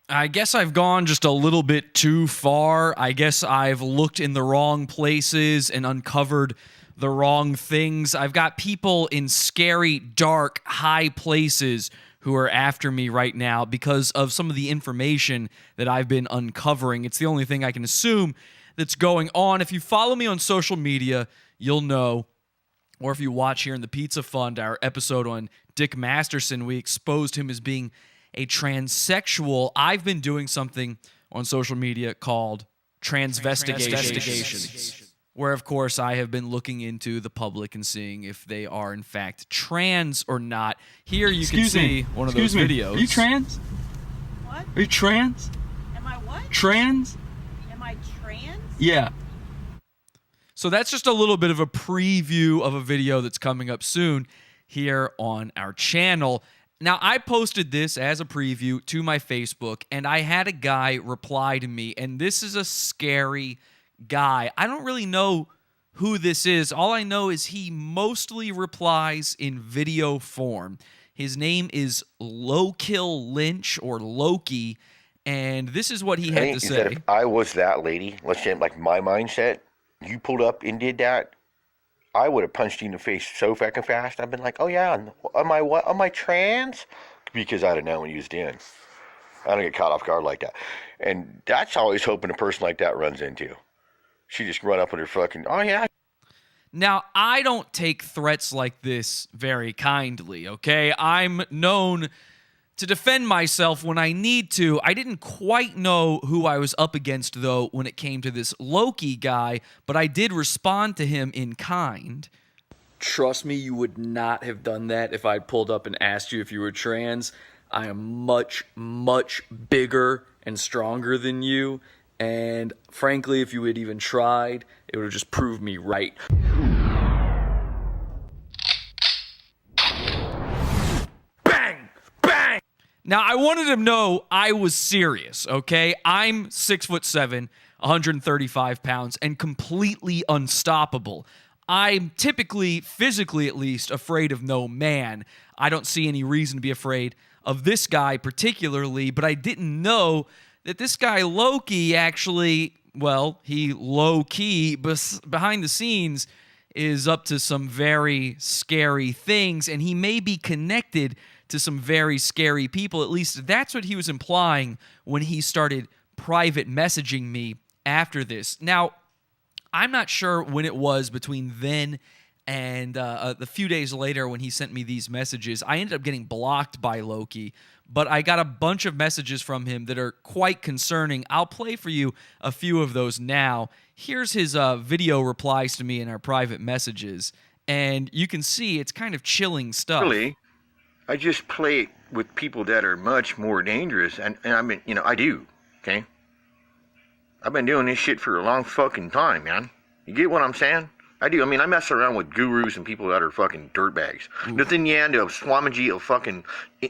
I guess I've gone just a little bit too far. I guess I've looked in the wrong places and uncovered the wrong things. I've got people in scary, dark, high places who are after me right now because of some of the information that I've been uncovering. It's the only thing I can assume that's going on. If you follow me on social media, you'll know. Or if you watch here in the Pizza Fund, our episode on Dick Masterson, we exposed him as being a transsexual. I've been doing something on social media called TRANSVESTIGATIONS, where, of course, I have been looking into the public and seeing if they are, in fact, trans or not. Here you can see one of those videos. Are you trans? What? Are you trans? Am I what? Trans? Am I trans? Yeah. So that's just a little bit of a preview of a video that's coming up soon here on our channel. Now, I posted this as a preview to my Facebook, and I had a guy reply to me, and this is a scary guy. I don't really know who this is. All I know is he mostly replies in video form. His name is Lokill Lynch, or Loki, and this is what he had to say. That if I was that lady, let's say like my mindset, you pulled up and did that, I would have punched you in the face so fucking fast. I've been like, oh yeah, am I what? Am I trans? Because I don't know when you was in. I don't get caught off guard like that. And that's always hoping a person like that runs into. She just run up with her fucking, oh yeah. Now, I don't take threats like this very kindly, okay? I'm known to defend myself when I need to. I didn't quite know who I was up against, though, when it came to this Loki guy, but I did respond to him in kind. Trust me, you would not have done that if I pulled up and asked you if you were trans. I am much, much bigger and stronger than you, and frankly, if you had even tried, it would have just proved me right. Now, I wanted him to know I was serious, okay? I'm 6'7", 135 pounds, and completely unstoppable. I'm typically, physically at least, afraid of no man. I don't see any reason to be afraid of this guy particularly, but I didn't know that this guy Loki actually, well, he low-key, behind the scenes, is up to some very scary things, and he may be connected to some very scary people. At least that's what he was implying when he started private messaging me after this. Now, I'm not sure when it was between then and the few days later when he sent me these messages. I ended up getting blocked by Loki, but I got a bunch of messages from him that are quite concerning. I'll play for you a few of those now. Here's his video replies to me in our private messages, and you can see it's kind of chilling stuff. Really? I just play with people that are much more dangerous, and I mean, you know, I do, okay? I've been doing this shit for a long fucking time, man. You get what I'm saying? I do. I mean, I mess around with gurus and people that are fucking dirtbags. Nothing Yanda of Swamiji of fucking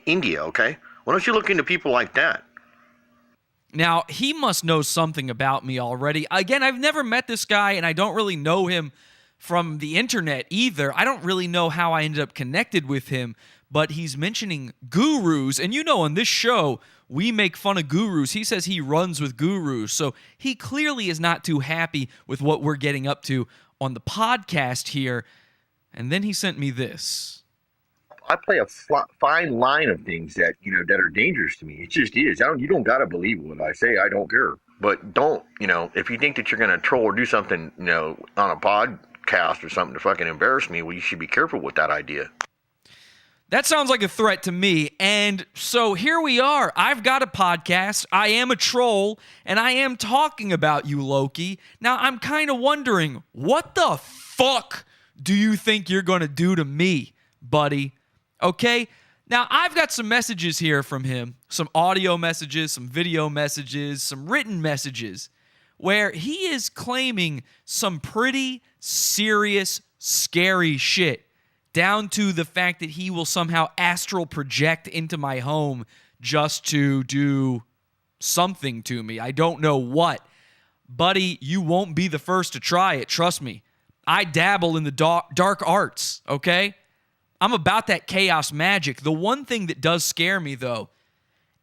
India, okay? Why don't you look into people like that? Now, he must know something about me already. Again, I've never met this guy, and I don't really know him from the internet either. I don't really know how I ended up connected with him, but he's mentioning gurus, and you know on this show, we make fun of gurus. He says he runs with gurus, so he clearly is not too happy with what we're getting up to on the podcast here, and then he sent me this. I play a fine line of things that, you know, that are dangerous to me. It just is. You don't got to believe what I say. I don't care. But don't, you know, if you think that you're going to troll or do something, you know, on a podcast or something to fucking embarrass me, well, you should be careful with that idea. That sounds like a threat to me, and so here we are. I've got a podcast, I am a troll, and I am talking about you, Loki. Now, I'm kind of wondering, what the fuck do you think you're going to do to me, buddy? Okay? Now, I've got some messages here from him, some audio messages, some video messages, some written messages, where he is claiming some pretty serious, scary shit. Down to the fact that he will somehow astral project into my home just to do something to me. I don't know what. Buddy, you won't be the first to try it, trust me. I dabble in the dark arts, okay? I'm about that chaos magic. The one thing that does scare me, though,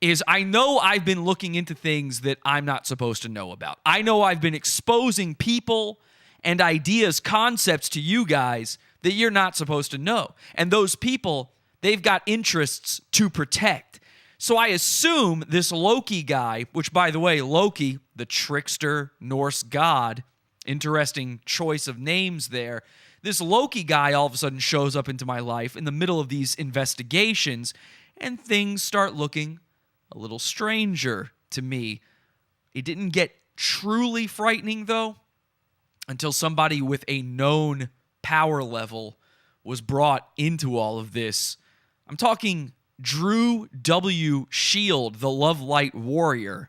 is I know I've been looking into things that I'm not supposed to know about. I know I've been exposing people and ideas, concepts to you guys that you're not supposed to know. And those people, they've got interests to protect. So I assume this Loki guy, which, by the way, Loki, the trickster Norse god, interesting choice of names there. This Loki guy all of a sudden shows up into my life in the middle of these investigations, and things start looking a little stranger to me. It didn't get truly frightening, though, until somebody with a known power level was brought into all of this. I'm talking Drew W. Shield, the Love Light Warrior.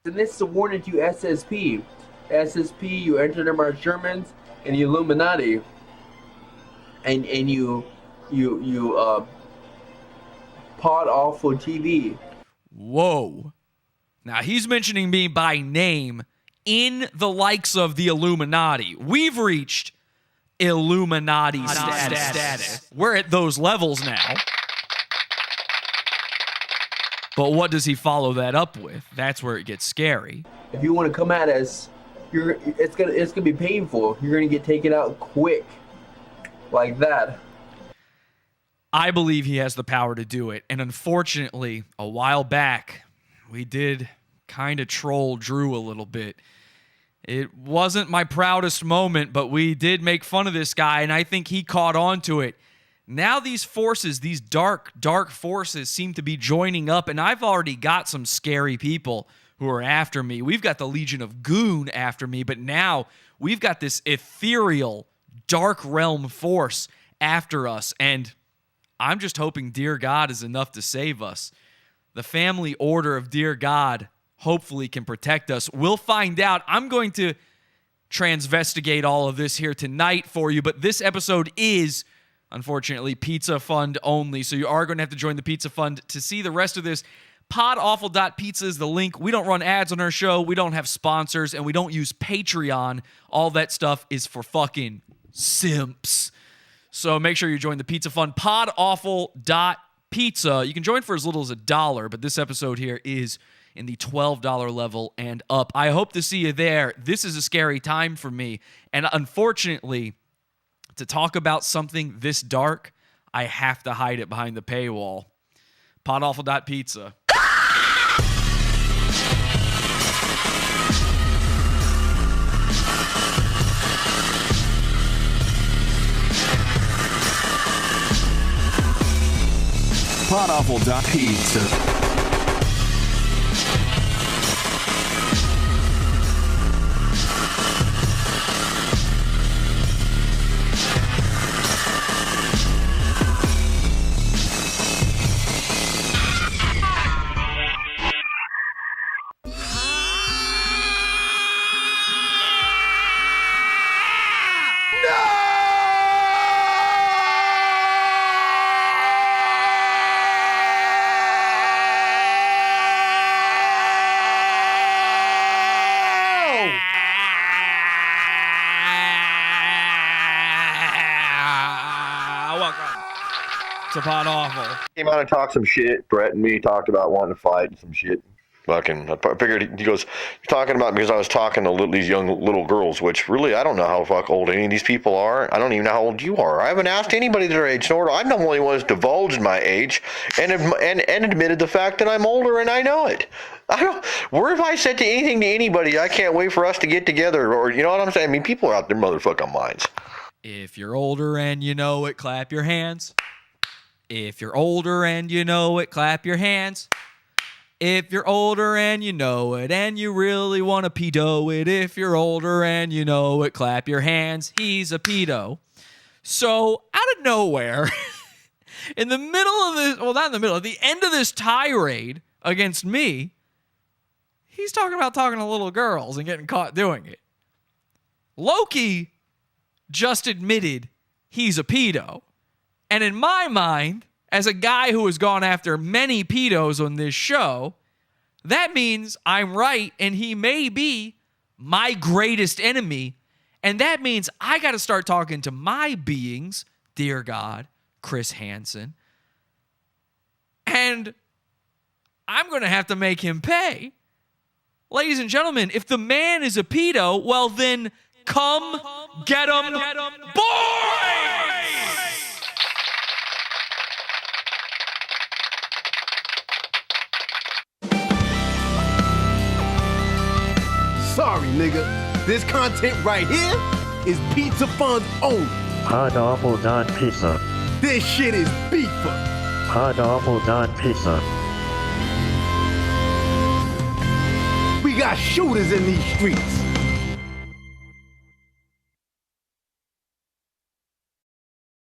And this is a warning to SSP. SSP, you enter the March Germans and the Illuminati, and you pod awful TV. Whoa. Now, he's mentioning me by name in the likes of the Illuminati. We've reached Illuminati status. We're at those levels now. But what does he follow that up with? That's where it gets scary. If you want to come at us, it's gonna be painful. You're gonna get taken out quick, like that. I believe he has the power to do it. And unfortunately, a while back, we did kind of troll Drew a little bit. It wasn't my proudest moment, but we did make fun of this guy, and I think he caught on to it. Now these forces, these dark forces seem to be joining up, and I've already got some scary people who are after me. We've got the Legion of Goon after me, but now we've got this ethereal, dark realm force after us, and I'm just hoping Dear God is enough to save us. The family order of Dear God hopefully can protect us. We'll find out. I'm going to transvestigate all of this here tonight for you, but this episode is, unfortunately, Pizza Fund only, so you are going to have to join the Pizza Fund to see the rest of this. Podawful.pizza is the link. We don't run ads on our show. We don't have sponsors, and we don't use Patreon. All that stuff is for fucking simps. So make sure you join the Pizza Fund. Podawful.pizza. You can join for as little as $1, but this episode here is in the $12 level and up. I hope to see you there. This is a scary time for me, and unfortunately, to talk about something this dark, I have to hide it behind the paywall. Podawful.pizza. Podawful.pizza. Pod Awful. Came out and talked some shit. Brett and me talked about wanting to fight and some shit. Fucking, I figured he goes, you're talking about because I was talking to these young little girls, which really I don't know how fuck old any of these people are. I don't even know how old you are. I haven't asked anybody their age, nor I'm the only one who's divulged my age and admitted the fact that I'm older, and I know it. Where have I said to anything to anybody? I can't wait for us to get together, or you know what I'm saying? I mean, people are out their motherfucking minds. If you're older and you know it, clap your hands. If you're older and you know it, clap your hands. If you're older and you know it, and you really want to pedo it, if you're older and you know it, clap your hands. He's a pedo. So, out of nowhere, in the middle of this, well, not in the middle, at the end of this tirade against me, he's talking about talking to little girls and getting caught doing it. Loki just admitted he's a pedo. And in my mind, as a guy who has gone after many pedos on this show, that means I'm right and he may be my greatest enemy. And that means I got to start talking to my beings, Dear God, Chris Hansen. And I'm going to have to make him pay. Ladies and gentlemen, if the man is a pedo, well then, come get him, boys! Sorry, nigga. This content right here is pizza funds only. Pineapple pizza. This shit is beefer. Pineapple pizza. We got shooters in these streets.